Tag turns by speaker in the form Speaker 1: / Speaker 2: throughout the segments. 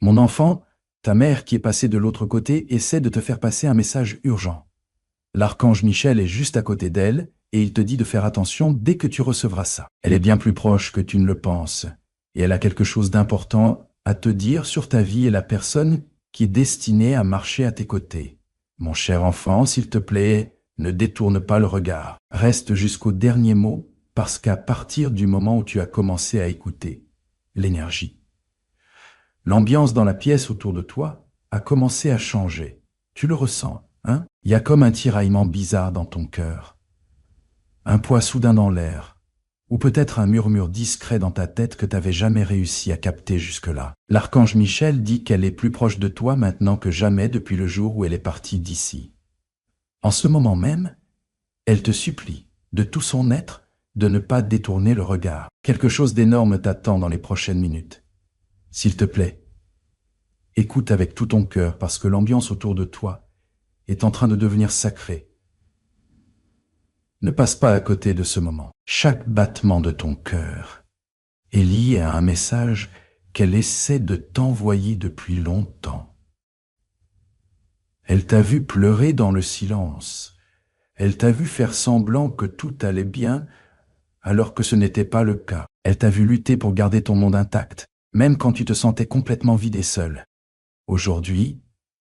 Speaker 1: Mon enfant, ta mère qui est passée de l'autre côté essaie de te faire passer un message urgent. L'archange Michel est juste à côté d'elle et il te dit de faire attention dès que tu recevras ça. Elle est bien plus proche que tu ne le penses et elle a quelque chose d'important à te dire sur ta vie et la personne qui est destinée à marcher à tes côtés. Mon cher enfant, s'il te plaît, ne détourne pas le regard. Reste jusqu'au dernier mot parce qu'à partir du moment où tu as commencé à écouter, l'énergie, l'ambiance dans la pièce autour de toi a commencé à changer. Tu le ressens, hein? Il y a comme un tiraillement bizarre dans ton cœur, un poids soudain dans l'air, ou peut-être un murmure discret dans ta tête que tu n'avais jamais réussi à capter jusque-là. L'archange Michel dit qu'elle est plus proche de toi maintenant que jamais depuis le jour où elle est partie d'ici. En ce moment même, elle te supplie, de tout son être, de ne pas détourner le regard. Quelque chose d'énorme t'attend dans les prochaines minutes. S'il te plaît, écoute avec tout ton cœur parce que l'ambiance autour de toi est en train de devenir sacrée. Ne passe pas à côté de ce moment. Chaque battement de ton cœur est lié à un message qu'elle essaie de t'envoyer depuis longtemps. Elle t'a vu pleurer dans le silence. Elle t'a vu faire semblant que tout allait bien alors que ce n'était pas le cas. Elle t'a vu lutter pour garder ton monde intact, même quand tu te sentais complètement vide et seul. Aujourd'hui,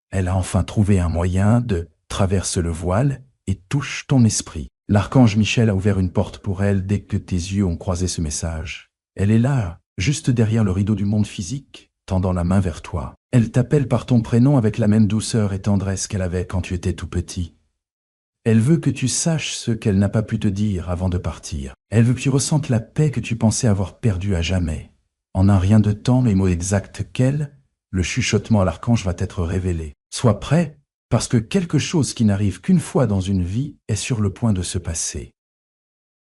Speaker 1: elle a enfin trouvé un moyen de traverser le voile et touche ton esprit. L'archange Michel a ouvert une porte pour elle dès que tes yeux ont croisé ce message. Elle est là, juste derrière le rideau du monde physique, tendant la main vers toi. Elle t'appelle par ton prénom avec la même douceur et tendresse qu'elle avait quand tu étais tout petit. Elle veut que tu saches ce qu'elle n'a pas pu te dire avant de partir. Elle veut que tu ressentes la paix que tu pensais avoir perdue à jamais. En un rien de temps, les mots exacts qu'elle, le chuchotement à l'archange va t'être révélé. Sois prêt, parce que quelque chose qui n'arrive qu'une fois dans une vie est sur le point de se passer.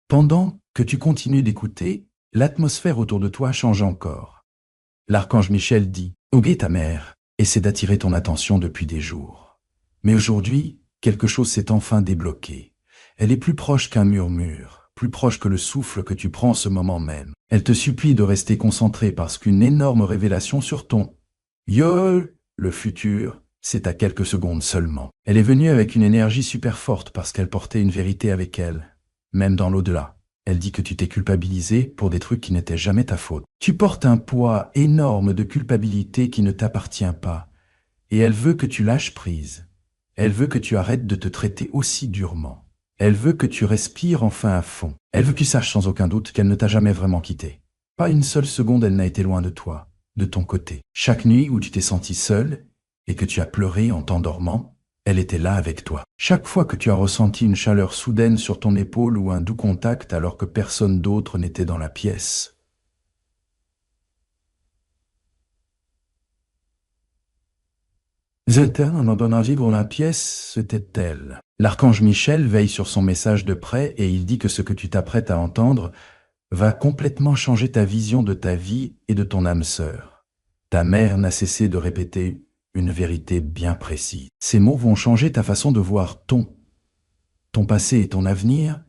Speaker 1: Pendant que tu continues d'écouter, l'atmosphère autour de toi change encore. L'archange Michel dit « Oublie ta mère » essaie d'attirer ton attention depuis des jours. Mais aujourd'hui, quelque chose s'est enfin débloqué. Elle est plus proche qu'un murmure, plus proche que le souffle que tu prends en ce moment même. Elle te supplie de rester concentré parce qu'une énorme révélation sur ton Yo, le futur, c'est à quelques secondes seulement. Elle est venue avec une énergie super forte parce qu'elle portait une vérité avec elle, même dans l'au-delà. Elle dit que tu t'es culpabilisé pour des trucs qui n'étaient jamais ta faute. Tu portes un poids énorme de culpabilité qui ne t'appartient pas, et elle veut que tu lâches prise. Elle veut que tu arrêtes de te traiter aussi durement. Elle veut que tu respires enfin à fond. Elle veut que tu saches sans aucun doute qu'elle ne t'a jamais vraiment quitté. Pas une seule seconde elle n'a été loin de toi, de ton côté. Chaque nuit où tu t'es senti seul et que tu as pleuré en t'endormant, elle était là avec toi. Chaque fois que tu as ressenti une chaleur soudaine sur ton épaule ou un doux contact alors que personne d'autre n'était dans la pièce, Zétan, en donnant vivre la pièce, c'était elle. L'archange Michel veille sur son message de près et il dit que ce que tu t'apprêtes à entendre va complètement changer ta vision de ta vie et de ton âme sœur. Ta mère n'a cessé de répéter une vérité bien précise. Ces mots vont changer ta façon de voir ton passé et ton avenir.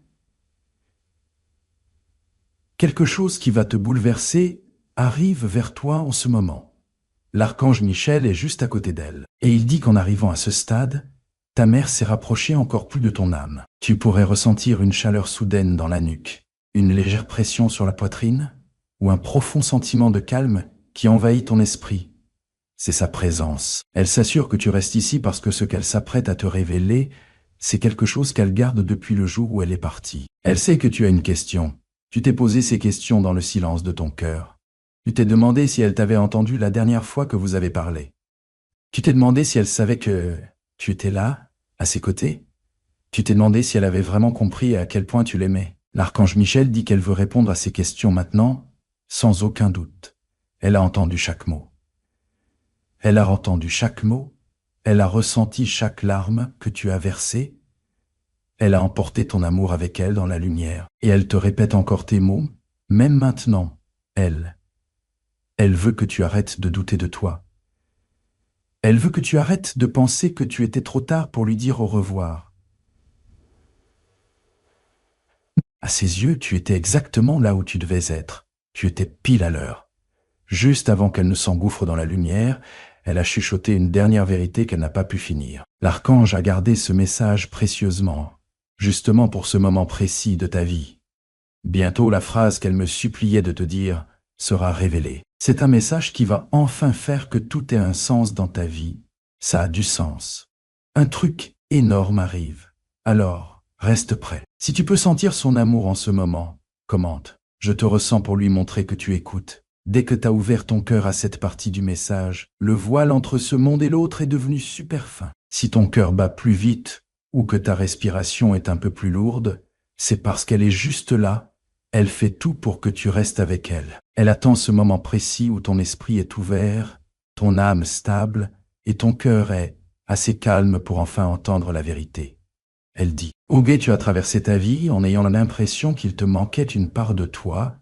Speaker 1: Quelque chose qui va te bouleverser arrive vers toi en ce moment. L'archange Michel est juste à côté d'elle. Et il dit qu'en arrivant à ce stade, ta mère s'est rapprochée encore plus de ton âme. Tu pourrais ressentir une chaleur soudaine dans la nuque, une légère pression sur la poitrine, ou un profond sentiment de calme qui envahit ton esprit. C'est sa présence. Elle s'assure que tu restes ici parce que ce qu'elle s'apprête à te révéler, c'est quelque chose qu'elle garde depuis le jour où elle est partie. Elle sait que tu as une question. Tu t'es posé ces questions dans le silence de ton cœur. Tu t'es demandé si elle t'avait entendu la dernière fois que vous avez parlé. Tu t'es demandé si elle savait que tu étais là, à ses côtés. Tu t'es demandé si elle avait vraiment compris à quel point tu l'aimais. L'archange Michel dit qu'elle veut répondre à ces questions maintenant, sans aucun doute. Elle a entendu chaque mot. Elle a entendu chaque mot. Elle a ressenti chaque larme que tu as versée. Elle a emporté ton amour avec elle dans la lumière. Et elle te répète encore tes mots, même maintenant. Elle veut que tu arrêtes de douter de toi. Elle veut que tu arrêtes de penser que tu étais trop tard pour lui dire au revoir. À ses yeux, tu étais exactement là où tu devais être. Tu étais pile à l'heure. Juste avant qu'elle ne s'engouffre dans la lumière, elle a chuchoté une dernière vérité qu'elle n'a pas pu finir. L'archange a gardé ce message précieusement, justement pour ce moment précis de ta vie. Bientôt la phrase qu'elle me suppliait de te dire sera révélée. C'est un message qui va enfin faire que tout ait un sens dans ta vie. Ça a du sens. Un truc énorme arrive. Alors, reste prêt. Si tu peux sentir son amour en ce moment, commente. Je te ressens pour lui montrer que tu écoutes. Dès que t'as ouvert ton cœur à cette partie du message, le voile entre ce monde et l'autre est devenu super fin. Si ton cœur bat plus vite, ou que ta respiration est un peu plus lourde, c'est parce qu'elle est juste là. Elle fait tout pour que tu restes avec elle. Elle attend ce moment précis où ton esprit est ouvert, ton âme stable, et ton cœur est assez calme pour enfin entendre la vérité. Elle dit, Oge, tu as traversé ta vie en ayant l'impression qu'il te manquait une part de toi,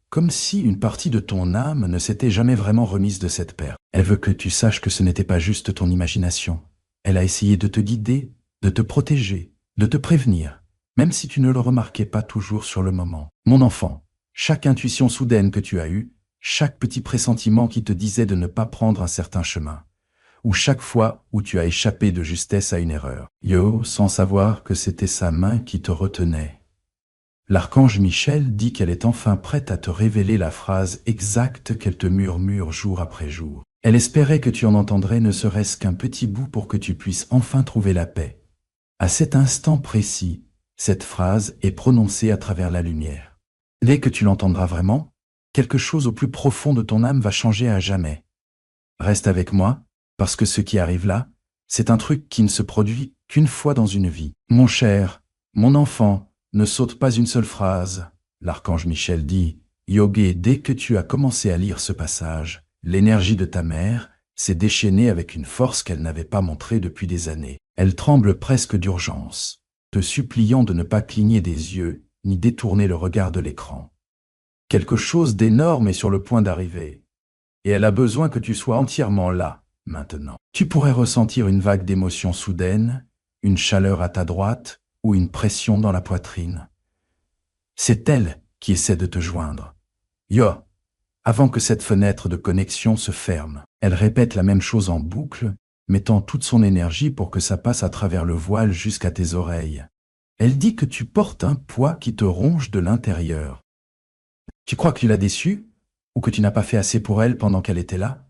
Speaker 1: comme si une partie de ton âme ne s'était jamais vraiment remise de cette perte. Elle veut que tu saches que ce n'était pas juste ton imagination. Elle a essayé de te guider, de te protéger, de te prévenir, même si tu ne le remarquais pas toujours sur le moment. Mon enfant, chaque intuition soudaine que tu as eue, chaque petit pressentiment qui te disait de ne pas prendre un certain chemin, ou chaque fois où tu as échappé de justesse à une erreur, sans savoir que c'était sa main qui te retenait. L'archange Michel dit qu'elle est enfin prête à te révéler la phrase exacte qu'elle te murmure jour après jour. Elle espérait que tu en entendrais ne serait-ce qu'un petit bout pour que tu puisses enfin trouver la paix. À cet instant précis, cette phrase est prononcée à travers la lumière. Dès que tu l'entendras vraiment, quelque chose au plus profond de ton âme va changer à jamais. Reste avec moi, parce que ce qui arrive là, c'est un truc qui ne se produit qu'une fois dans une vie. Mon cher, mon enfant, ne saute pas une seule phrase. L'archange Michel dit, Yogi, dès que tu as commencé à lire ce passage, l'énergie de ta mère s'est déchaînée avec une force qu'elle n'avait pas montrée depuis des années. Elle tremble presque d'urgence, te suppliant de ne pas cligner des yeux, ni détourner le regard de l'écran. Quelque chose d'énorme est sur le point d'arriver, et elle a besoin que tu sois entièrement là, maintenant. Tu pourrais ressentir une vague d'émotions soudaines, une chaleur à ta droite, ou une pression dans la poitrine. C'est elle qui essaie de te joindre. Avant que cette fenêtre de connexion se ferme, elle répète la même chose en boucle, mettant toute son énergie pour que ça passe à travers le voile jusqu'à tes oreilles. Elle dit que tu portes un poids qui te ronge de l'intérieur. Tu crois que tu l'as déçue, ou que tu n'as pas fait assez pour elle pendant qu'elle était là?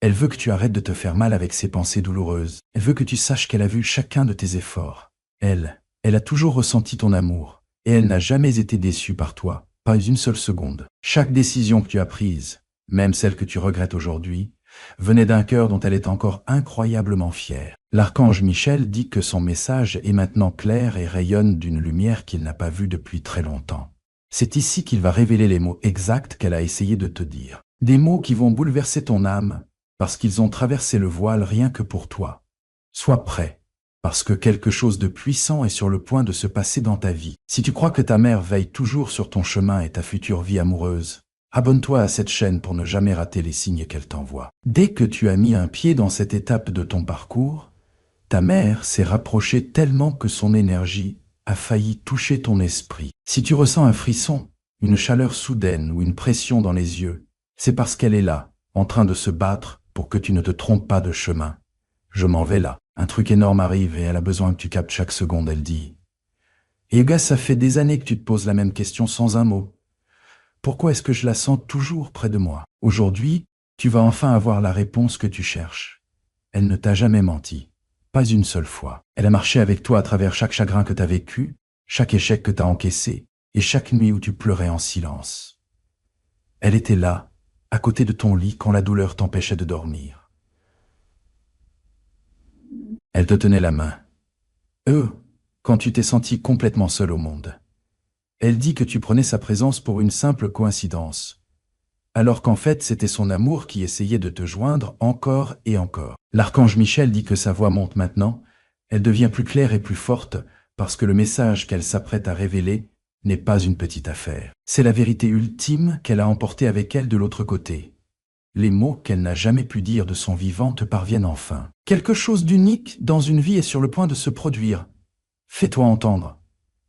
Speaker 1: Elle veut que tu arrêtes de te faire mal avec ses pensées douloureuses. Elle veut que tu saches qu'elle a vu chacun de tes efforts. Elle a toujours ressenti ton amour, et elle n'a jamais été déçue par toi, pas une seule seconde. Chaque décision que tu as prise, même celle que tu regrettes aujourd'hui, venait d'un cœur dont elle est encore incroyablement fière. L'archange Michel dit que son message est maintenant clair et rayonne d'une lumière qu'il n'a pas vue depuis très longtemps. C'est ici qu'il va révéler les mots exacts qu'elle a essayé de te dire. Des mots qui vont bouleverser ton âme, parce qu'ils ont traversé le voile rien que pour toi. Sois prêt, parce que quelque chose de puissant est sur le point de se passer dans ta vie. Si tu crois que ta mère veille toujours sur ton chemin et ta future vie amoureuse, abonne-toi à cette chaîne pour ne jamais rater les signes qu'elle t'envoie. Dès que tu as mis un pied dans cette étape de ton parcours, ta mère s'est rapprochée tellement que son énergie a failli toucher ton esprit. Si tu ressens un frisson, une chaleur soudaine ou une pression dans les yeux, c'est parce qu'elle est là, en train de se battre pour que tu ne te trompes pas de chemin. Je m'en vais là. Un truc énorme arrive et elle a besoin que tu captes chaque seconde, elle dit. Et gars, ça fait des années que tu te poses la même question sans un mot. Pourquoi est-ce que je la sens toujours près de moi? Aujourd'hui, tu vas enfin avoir la réponse que tu cherches. Elle ne t'a jamais menti. Pas une seule fois. Elle a marché avec toi à travers chaque chagrin que tu as vécu, chaque échec que tu as encaissé, et chaque nuit où tu pleurais en silence. Elle était là, à côté de ton lit quand la douleur t'empêchait de dormir. Elle te tenait la main. Quand tu t'es senti complètement seul au monde. Elle dit que tu prenais sa présence pour une simple coïncidence, alors qu'en fait c'était son amour qui essayait de te joindre encore et encore. L'archange Michel dit que sa voix monte maintenant, elle devient plus claire et plus forte parce que le message qu'elle s'apprête à révéler n'est pas une petite affaire. C'est la vérité ultime qu'elle a emportée avec elle de l'autre côté. Les mots qu'elle n'a jamais pu dire de son vivant te parviennent enfin. Quelque chose d'unique dans une vie est sur le point de se produire. Fais-toi entendre.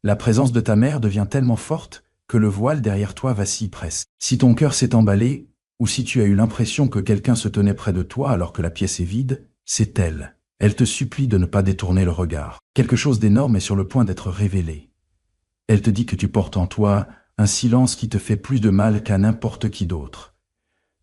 Speaker 1: La présence de ta mère devient tellement forte que le voile derrière toi vacille presque. Si ton cœur s'est emballé, ou si tu as eu l'impression que quelqu'un se tenait près de toi alors que la pièce est vide, c'est elle. Elle te supplie de ne pas détourner le regard. Quelque chose d'énorme est sur le point d'être révélé. Elle te dit que tu portes en toi un silence qui te fait plus de mal qu'à n'importe qui d'autre.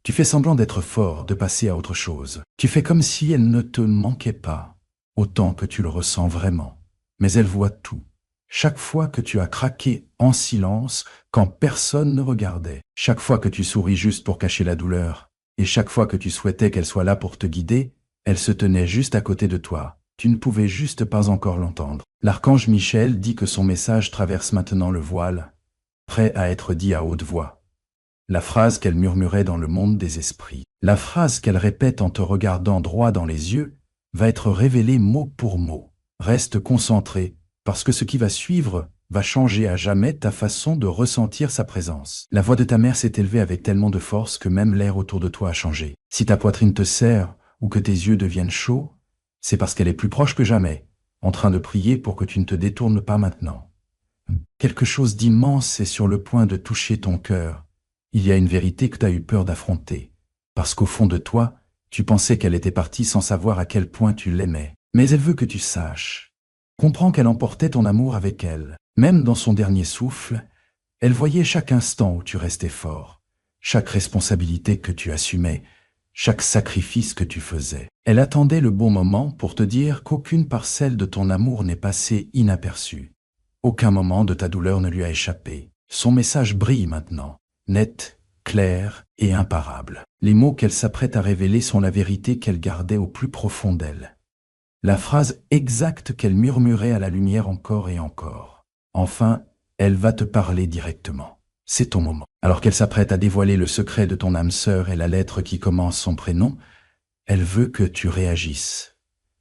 Speaker 1: Tu fais semblant d'être fort, de passer à autre chose. Tu fais comme si elle ne te manquait pas, autant que tu le ressens vraiment. Mais elle voit tout. Chaque fois que tu as craqué en silence, quand personne ne regardait. Chaque fois que tu souris juste pour cacher la douleur. Et chaque fois que tu souhaitais qu'elle soit là pour te guider, elle se tenait juste à côté de toi. Tu ne pouvais juste pas encore l'entendre. L'archange Michel dit que son message traverse maintenant le voile, prêt à être dit à haute voix. La phrase qu'elle murmurait dans le monde des esprits, la phrase qu'elle répète en te regardant droit dans les yeux, va être révélée mot pour mot. Reste concentré, parce que ce qui va suivre va changer à jamais ta façon de ressentir sa présence. La voix de ta mère s'est élevée avec tellement de force que même l'air autour de toi a changé. Si ta poitrine te serre ou que tes yeux deviennent chauds, c'est parce qu'elle est plus proche que jamais, en train de prier pour que tu ne te détournes pas maintenant. Quelque chose d'immense est sur le point de toucher ton cœur. Il y a une vérité que tu as eu peur d'affronter, parce qu'au fond de toi, tu pensais qu'elle était partie sans savoir à quel point tu l'aimais. Mais elle veut que tu saches. Comprends qu'elle emportait ton amour avec elle. Même dans son dernier souffle, elle voyait chaque instant où tu restais fort, chaque responsabilité que tu assumais, chaque sacrifice que tu faisais. Elle attendait le bon moment pour te dire qu'aucune parcelle de ton amour n'est passée inaperçue. Aucun moment de ta douleur ne lui a échappé. Son message brille maintenant, net, clair et imparable. Les mots qu'elle s'apprête à révéler sont la vérité qu'elle gardait au plus profond d'elle. La phrase exacte qu'elle murmurait à la lumière encore et encore. Enfin, elle va te parler directement. C'est ton moment. Alors qu'elle s'apprête à dévoiler le secret de ton âme sœur et la lettre qui commence son prénom, elle veut que tu réagisses.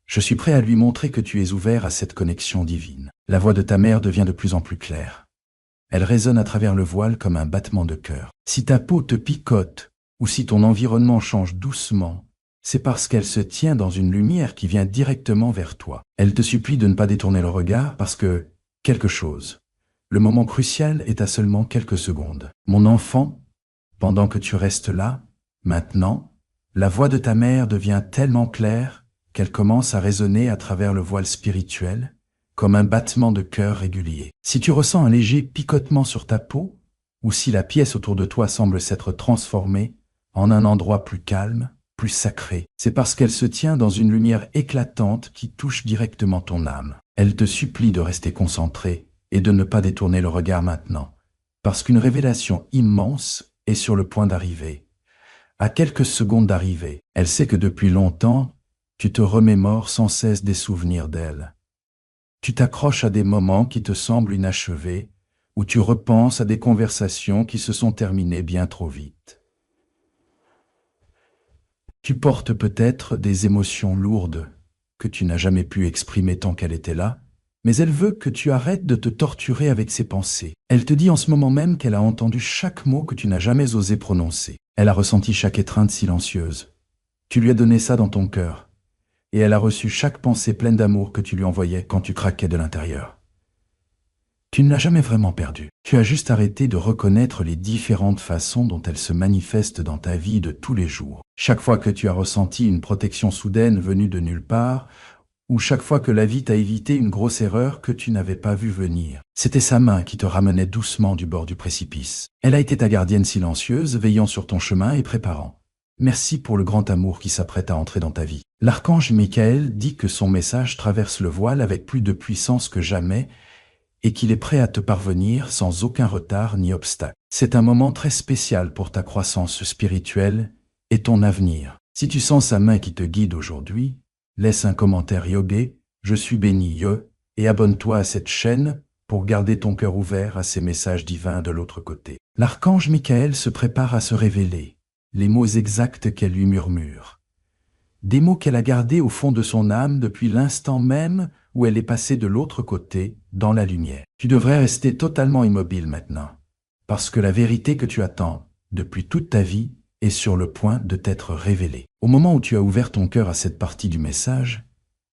Speaker 1: Je suis prêt à lui montrer que tu es ouvert à cette connexion divine. La voix de ta mère devient de plus en plus claire. Elle résonne à travers le voile comme un battement de cœur. Si ta peau te picote ou si ton environnement change doucement, c'est parce qu'elle se tient dans une lumière qui vient directement vers toi. Elle te supplie de ne pas détourner le regard parce que quelque chose. Le moment crucial est à seulement quelques secondes. Mon enfant, pendant que tu restes là, maintenant, la voix de ta mère devient tellement claire qu'elle commence à résonner à travers le voile spirituel, comme un battement de cœur régulier. Si tu ressens un léger picotement sur ta peau, ou si la pièce autour de toi semble s'être transformée en un endroit plus calme, plus sacré, c'est parce qu'elle se tient dans une lumière éclatante qui touche directement ton âme. Elle te supplie de rester concentré et de ne pas détourner le regard maintenant, parce qu'une révélation immense est sur le point d'arriver. À quelques secondes d'arriver, elle sait que depuis longtemps, tu te remémores sans cesse des souvenirs d'elle. Tu t'accroches à des moments qui te semblent inachevés, ou tu repenses à des conversations qui se sont terminées bien trop vite. Tu portes peut-être des émotions lourdes que tu n'as jamais pu exprimer tant qu'elle était là, mais elle veut que tu arrêtes de te torturer avec ses pensées. Elle te dit en ce moment même qu'elle a entendu chaque mot que tu n'as jamais osé prononcer. Elle a ressenti chaque étreinte silencieuse. Tu lui as donné ça dans ton cœur, et elle a reçu chaque pensée pleine d'amour que tu lui envoyais quand tu craquais de l'intérieur. Tu ne l'as jamais vraiment perdue. Tu as juste arrêté de reconnaître les différentes façons dont elle se manifeste dans ta vie de tous les jours. Chaque fois que tu as ressenti une protection soudaine venue de nulle part, ou chaque fois que la vie t'a évité une grosse erreur que tu n'avais pas vue venir. C'était sa main qui te ramenait doucement du bord du précipice. Elle a été ta gardienne silencieuse, veillant sur ton chemin et préparant. Merci pour le grand amour qui s'apprête à entrer dans ta vie. L'archange Michael dit que son message traverse le voile avec plus de puissance que jamais et qu'il est prêt à te parvenir sans aucun retard ni obstacle. C'est un moment très spécial pour ta croissance spirituelle et ton avenir. Si tu sens sa main qui te guide aujourd'hui, laisse un commentaire yogué, je suis béni yo, et abonne-toi à cette chaîne pour garder ton cœur ouvert à ces messages divins de l'autre côté. L'archange Michael se prépare à se révéler, les mots exacts qu'elle lui murmure. Des mots qu'elle a gardés au fond de son âme depuis l'instant même où elle est passée de l'autre côté, dans la lumière. Tu devrais rester totalement immobile maintenant, parce que la vérité que tu attends depuis toute ta vie est sur le point de t'être révélée. Au moment où tu as ouvert ton cœur à cette partie du message,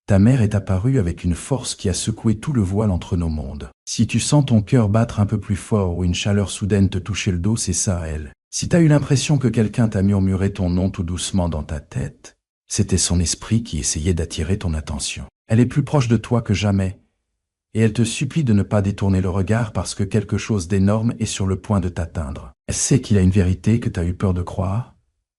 Speaker 1: ta mère est apparue avec une force qui a secoué tout le voile entre nos mondes. Si tu sens ton cœur battre un peu plus fort ou une chaleur soudaine te toucher le dos, c'est ça, elle. Si t'as eu l'impression que quelqu'un t'a murmuré ton nom tout doucement dans ta tête, c'était son esprit qui essayait d'attirer ton attention. Elle est plus proche de toi que jamais, et elle te supplie de ne pas détourner le regard parce que quelque chose d'énorme est sur le point de t'atteindre. Elle sait qu'il y a une vérité que t'as eu peur de croire,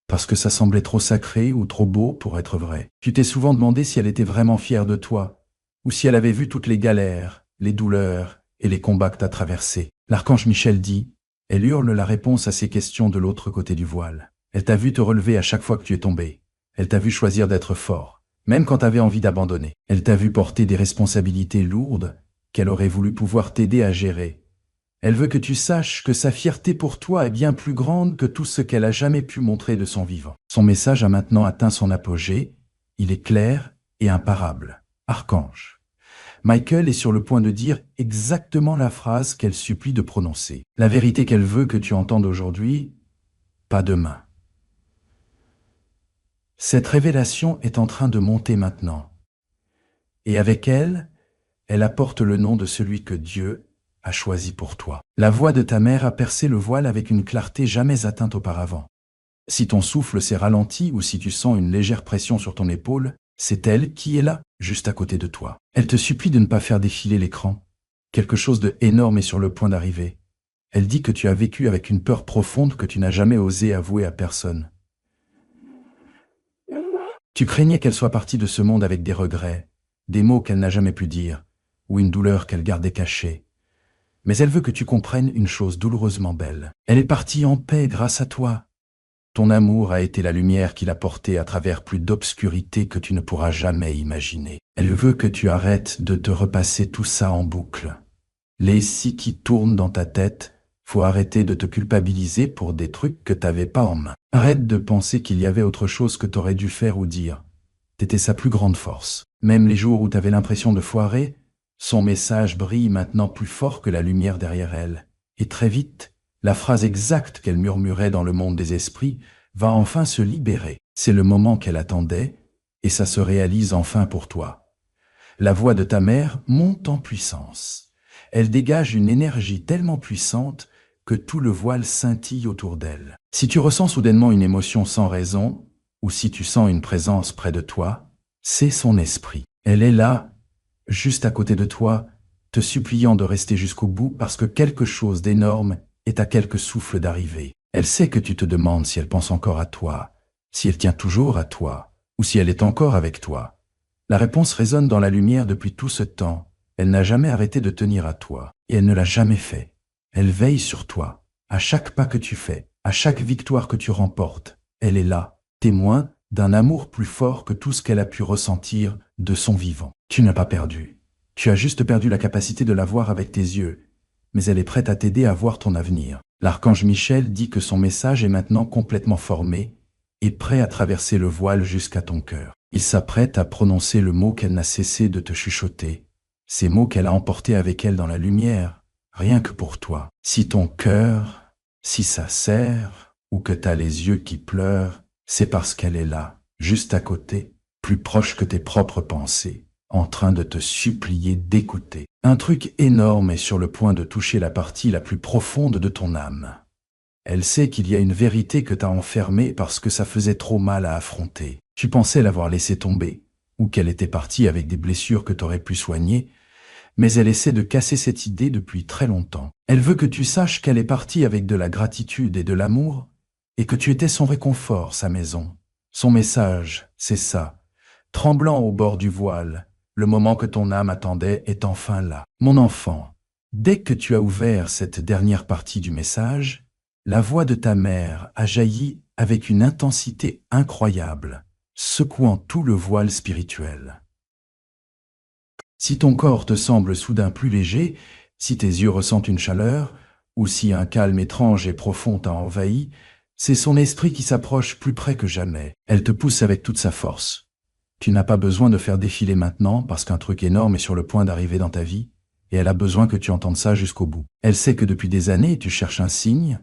Speaker 1: parce que ça semblait trop sacré ou trop beau pour être vrai. Tu t'es souvent demandé si elle était vraiment fière de toi, ou si elle avait vu toutes les galères, les douleurs et les combats que t'as traversés. L'archange Michel dit, elle hurle la réponse à ces questions de l'autre côté du voile. Elle t'a vu te relever à chaque fois que tu es tombé. Elle t'a vu choisir d'être fort, même quand t'avais envie d'abandonner. Elle t'a vu porter des responsabilités lourdes qu'elle aurait voulu pouvoir t'aider à gérer. Elle veut que tu saches que sa fierté pour toi est bien plus grande que tout ce qu'elle a jamais pu montrer de son vivant. Son message a maintenant atteint son apogée, il est clair et imparable. Archange. Michael est sur le point de dire exactement la phrase qu'elle supplie de prononcer. La vérité qu'elle veut que tu entendes aujourd'hui, pas demain. Cette révélation est en train de monter maintenant. Et avec elle, elle apporte le nom de celui que Dieu a choisi pour toi. La voix de ta mère a percé le voile avec une clarté jamais atteinte auparavant. Si ton souffle s'est ralenti ou si tu sens une légère pression sur ton épaule, c'est elle qui est là, juste à côté de toi. Elle te supplie de ne pas faire défiler l'écran. Quelque chose de énorme est sur le point d'arriver. Elle dit que tu as vécu avec une peur profonde que tu n'as jamais osé avouer à personne. Tu craignais qu'elle soit partie de ce monde avec des regrets, des mots qu'elle n'a jamais pu dire, ou une douleur qu'elle gardait cachée. Mais elle veut que tu comprennes une chose douloureusement belle. Elle est partie en paix grâce à toi. Ton amour a été la lumière qui l'a portée à travers plus d'obscurité que tu ne pourras jamais imaginer. Elle veut que tu arrêtes de te repasser tout ça en boucle. Les si qui tournent dans ta tête, faut arrêter de te culpabiliser pour des trucs que t'avais pas en main. Arrête de penser qu'il y avait autre chose que t'aurais dû faire ou dire. T'étais sa plus grande force. Même les jours où t'avais l'impression de foirer, son message brille maintenant plus fort que la lumière derrière elle. Et très vite, la phrase exacte qu'elle murmurait dans le monde des esprits va enfin se libérer. C'est le moment qu'elle attendait, et ça se réalise enfin pour toi. La voix de ta mère monte en puissance. Elle dégage une énergie tellement puissante que tout le voile scintille autour d'elle. Si tu ressens soudainement une émotion sans raison, ou si tu sens une présence près de toi, c'est son esprit. Elle est là, juste à côté de toi, te suppliant de rester jusqu'au bout parce que quelque chose d'énorme est à quelques souffles d'arriver. Elle sait que tu te demandes si elle pense encore à toi, si elle tient toujours à toi, ou si elle est encore avec toi. La réponse résonne dans la lumière depuis tout ce temps. Elle n'a jamais arrêté de tenir à toi, et elle ne l'a jamais fait. Elle veille sur toi, à chaque pas que tu fais, à chaque victoire que tu remportes. Elle est là, témoin d'un amour plus fort que tout ce qu'elle a pu ressentir de son vivant. Tu n'as pas perdu. Tu as juste perdu la capacité de la voir avec tes yeux, mais elle est prête à t'aider à voir ton avenir. L'archange Michel dit que son message est maintenant complètement formé et prêt à traverser le voile jusqu'à ton cœur. Il s'apprête à prononcer le mot qu'elle n'a cessé de te chuchoter, ces mots qu'elle a emportés avec elle dans la lumière, rien que pour toi. Si ton cœur, si ça serre, ou que t'as les yeux qui pleurent, c'est parce qu'elle est là, juste à côté, plus proche que tes propres pensées, en train de te supplier d'écouter. Un truc énorme est sur le point de toucher la partie la plus profonde de ton âme. Elle sait qu'il y a une vérité que t'as enfermée parce que ça faisait trop mal à affronter. Tu pensais l'avoir laissée tomber, ou qu'elle était partie avec des blessures que t'aurais pu soigner, mais elle essaie de casser cette idée depuis très longtemps. Elle veut que tu saches qu'elle est partie avec de la gratitude et de l'amour, et que tu étais son réconfort, sa maison. Son message, c'est ça. Tremblant au bord du voile, le moment que ton âme attendait est enfin là. Mon enfant, dès que tu as ouvert cette dernière partie du message, la voix de ta mère a jailli avec une intensité incroyable, secouant tout le voile spirituel. Si ton corps te semble soudain plus léger, si tes yeux ressentent une chaleur, ou si un calme étrange et profond t'a envahi, c'est son esprit qui s'approche plus près que jamais. Elle te pousse avec toute sa force. Tu n'as pas besoin de faire défiler maintenant parce qu'un truc énorme est sur le point d'arriver dans ta vie, et elle a besoin que tu entendes ça jusqu'au bout. Elle sait que depuis des années, tu cherches un signe,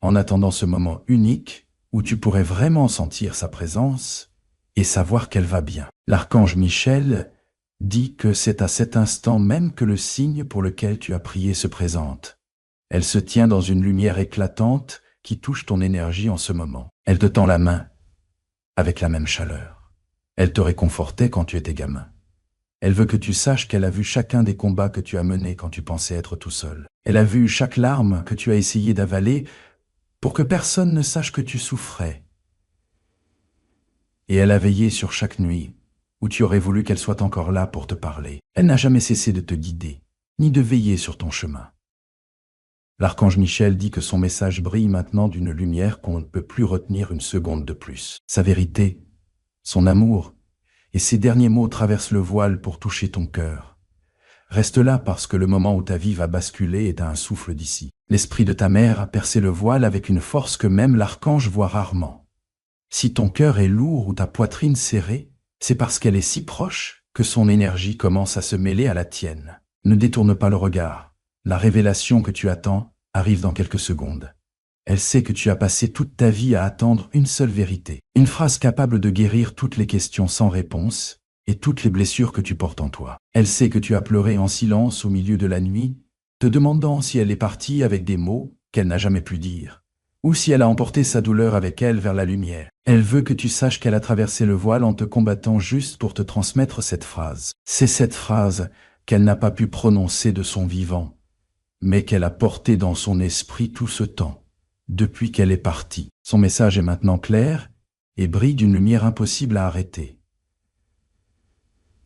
Speaker 1: en attendant ce moment unique où tu pourrais vraiment sentir sa présence et savoir qu'elle va bien. L'archange Michel dit que c'est à cet instant même que le signe pour lequel tu as prié se présente. Elle se tient dans une lumière éclatante qui touche ton énergie en ce moment. Elle te tend la main avec la même chaleur. Elle te réconfortait quand tu étais gamin. Elle veut que tu saches qu'elle a vu chacun des combats que tu as menés quand tu pensais être tout seul. Elle a vu chaque larme que tu as essayé d'avaler pour que personne ne sache que tu souffrais. Et elle a veillé sur chaque nuit où tu aurais voulu qu'elle soit encore là pour te parler. Elle n'a jamais cessé de te guider, ni de veiller sur ton chemin. L'archange Michel dit que son message brille maintenant d'une lumière qu'on ne peut plus retenir une seconde de plus. Sa vérité, son amour, et ses derniers mots traversent le voile pour toucher ton cœur. Reste là parce que le moment où ta vie va basculer est à un souffle d'ici. L'esprit de ta mère a percé le voile avec une force que même l'archange voit rarement. Si ton cœur est lourd ou ta poitrine serrée, c'est parce qu'elle est si proche que son énergie commence à se mêler à la tienne. Ne détourne pas le regard. La révélation que tu attends arrive dans quelques secondes. Elle sait que tu as passé toute ta vie à attendre une seule vérité. Une phrase capable de guérir toutes les questions sans réponse et toutes les blessures que tu portes en toi. Elle sait que tu as pleuré en silence au milieu de la nuit, te demandant si elle est partie avec des mots qu'elle n'a jamais pu dire, ou si elle a emporté sa douleur avec elle vers la lumière. Elle veut que tu saches qu'elle a traversé le voile en te combattant juste pour te transmettre cette phrase. C'est cette phrase qu'elle n'a pas pu prononcer de son vivant, mais qu'elle a portée dans son esprit tout ce temps, depuis qu'elle est partie. Son message est maintenant clair et brille d'une lumière impossible à arrêter.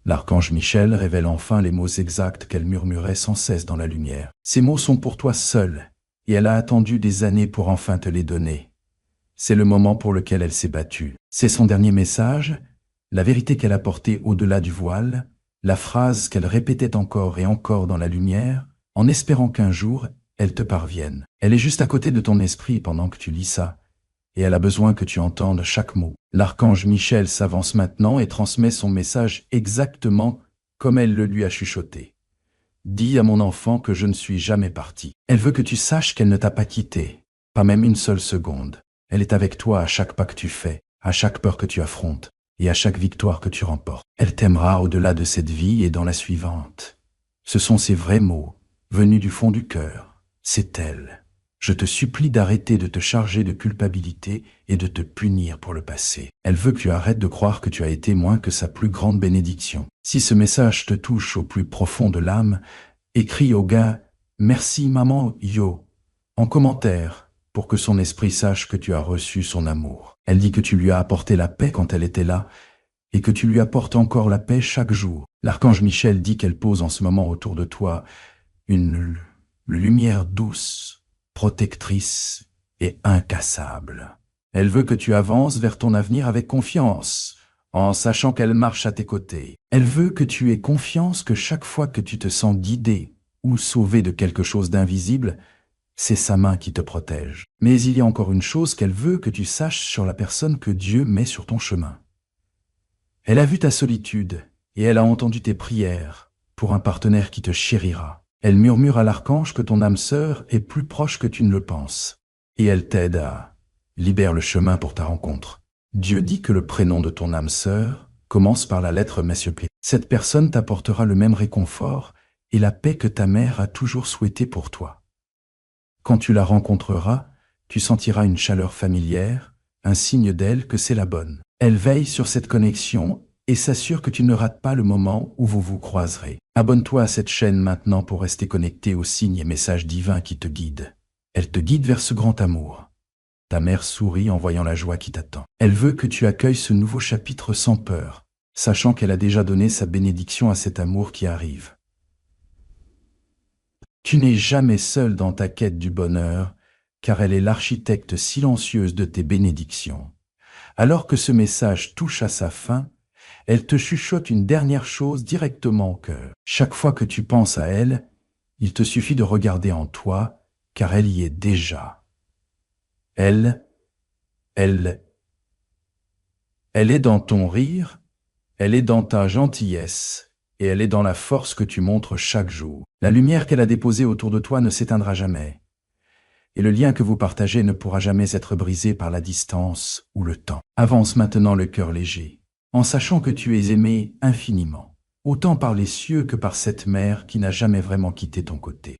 Speaker 1: L'archange Michel révèle enfin les mots exacts qu'elle murmurait sans cesse dans la lumière. Ces mots sont pour toi seul, et elle a attendu des années pour enfin te les donner. C'est le moment pour lequel elle s'est battue. C'est son dernier message, la vérité qu'elle a portée au-delà du voile, la phrase qu'elle répétait encore et encore dans la lumière, en espérant qu'un jour, elle te parvienne. Elle est juste à côté de ton esprit pendant que tu lis ça, et elle a besoin que tu entendes chaque mot. L'archange Michel s'avance maintenant et transmet son message exactement comme elle le lui a chuchoté. Dis à mon enfant que je ne suis jamais parti. Elle veut que tu saches qu'elle ne t'a pas quitté, pas même une seule seconde. Elle est avec toi à chaque pas que tu fais, à chaque peur que tu affrontes, et à chaque victoire que tu remportes. Elle t'aimera au-delà de cette vie et dans la suivante. Ce sont ses vrais mots, venus du fond du cœur. C'est elle. Je te supplie d'arrêter de te charger de culpabilité et de te punir pour le passé. Elle veut que tu arrêtes de croire que tu as été moins que sa plus grande bénédiction. Si ce message te touche au plus profond de l'âme, écris au gars « Merci maman yo » en commentaire pour que son esprit sache que tu as reçu son amour. Elle dit que tu lui as apporté la paix quand elle était là et que tu lui apportes encore la paix chaque jour. L'archange Michel dit qu'elle pose en ce moment autour de toi une lumière douce, protectrice et incassable. Elle veut que tu avances vers ton avenir avec confiance, en sachant qu'elle marche à tes côtés. Elle veut que tu aies confiance que chaque fois que tu te sens guidé ou sauvé de quelque chose d'invisible, c'est sa main qui te protège. Mais il y a encore une chose qu'elle veut que tu saches sur la personne que Dieu met sur ton chemin. Elle a vu ta solitude et elle a entendu tes prières pour un partenaire qui te chérira. Elle murmure à l'archange que ton âme sœur est plus proche que tu ne le penses. Et elle t'aide à libérer le chemin pour ta rencontre. Dieu dit que le prénom de ton âme sœur commence par la lettre Monsieur P. Cette personne t'apportera le même réconfort et la paix que ta mère a toujours souhaité pour toi. Quand tu la rencontreras, tu sentiras une chaleur familière, un signe d'elle que c'est la bonne. Elle veille sur cette connexion et s'assure que tu ne rates pas le moment où vous vous croiserez. Abonne-toi à cette chaîne maintenant pour rester connecté aux signes et messages divins qui te guident. Elle te guide vers ce grand amour. Ta mère sourit en voyant la joie qui t'attend. Elle veut que tu accueilles ce nouveau chapitre sans peur, sachant qu'elle a déjà donné sa bénédiction à cet amour qui arrive. Tu n'es jamais seul dans ta quête du bonheur, car elle est l'architecte silencieuse de tes bénédictions. Alors que ce message touche à sa fin, elle te chuchote une dernière chose directement au cœur. Chaque fois que tu penses à elle, il te suffit de regarder en toi, car elle y est déjà. Elle est dans ton rire, elle est dans ta gentillesse, et elle est dans la force que tu montres chaque jour. La lumière qu'elle a déposée autour de toi ne s'éteindra jamais. Et le lien que vous partagez ne pourra jamais être brisé par la distance ou le temps. Avance maintenant le cœur léger, en sachant que tu es aimé infiniment, autant par les cieux que par cette mère qui n'a jamais vraiment quitté ton côté.